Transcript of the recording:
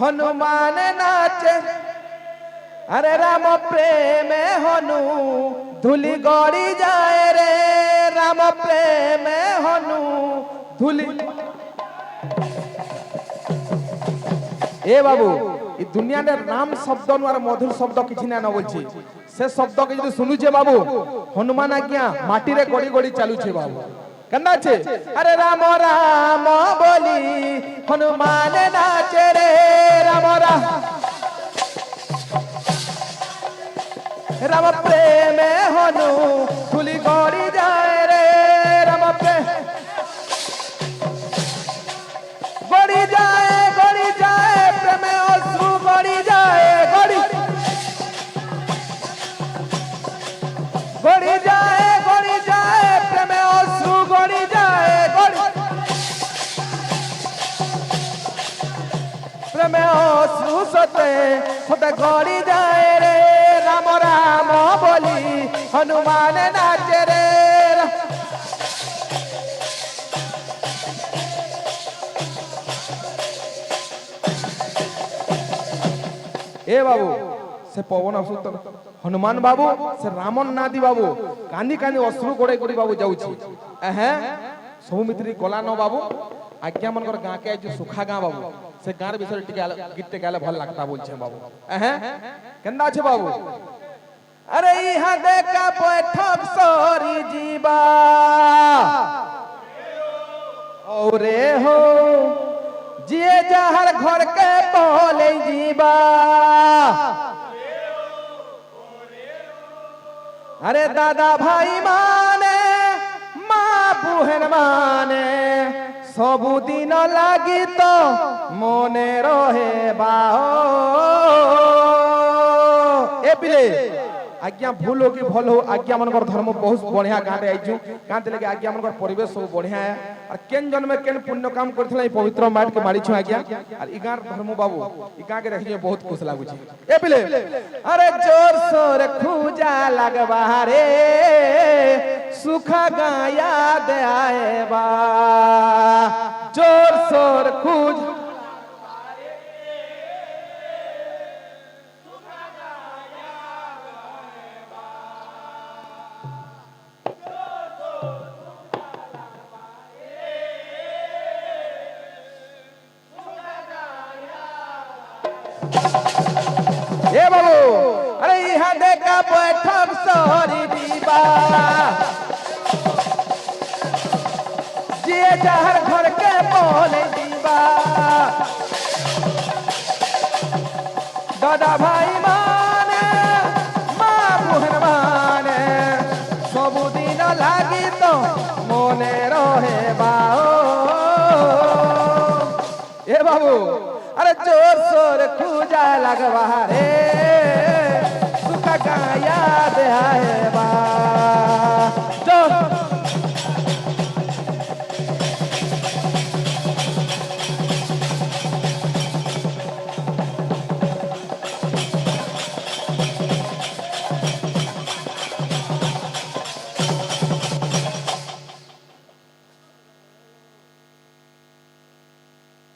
हनुमान नाचे अरे राम प्रेम हनु धूलि गड़ी जाए रे राम प्रेम हनु धूलि। ए बाबू ई दुनिया ने राम शब्द नुआर मधुर शब्द किछि ना न बोलछि से शब्द के जदि सुनु छे बाबू हनुमान आज्ञा माटी रे गड़ी गड़ी चालू छे बाबू कन्ना छे अरे राम राम बोली हनुमान नाचे रे राम राम राम प्रेम हनु धूलि गड़ी जाए रे राम प्रेम गड़ी जाए प्रेम अश्रु गड़ी जाए गड़ी जाए प्रेम अश्रु गड़ी जाए प्रेम अश्रु सते सते गड़ी जाए रे राम राम बोली हनुमान नाचे रे। ए बाबू से पवन असुत हनुमान बाबू से रामन नादी बाबू कांदी कांदी अश्रु गोड़े गोड़ी बाबू जाउछि एहे सब मित्री गला न बाबू आज्ञा मनकर गां के जो सुखा गां बाबू से गां विषय टिके गीत गाले भल लागता बोलछे बाबू एहे केंदा छे बाबू अरे इहा देखा बैठक सोरी जीवा औरे हो जिए जहर घर के बोले जीवा अरे दादा भाई माने माँ बुहन माने सबु दिन लागी तो मने रहे बाहो ए पिले आज्ञा भूल हो कि भल हो आज्ञा मनकर धर्म बहुत बढ़िया गाँटे आईचु गाँते लगे आज्ञा मनकर परिवेश सब बढ़िया है और केन जन्म में केन पुण्य काम करथिला ई पवित्र माट के मारी छु आज्ञा और ई गाँर धर्म बाबू ई गाँ के देखिए बहुत खुश लागु छी ए पिले अरे जोर सोर खूजा लगवा रे सुखा गाँ याद आए बा जोर सोर खूज ए बाबू अरे यहाँ देखा बैठक सोरी दीवा जिए जहर घर के बोले दीवा दादा भाई माने माँ बुहन माने सबु दिन लागी तो मोने रहे बाओ ए बाबू अरे जोर सोर खूजा लगवा रे सुखा गाँ याद आए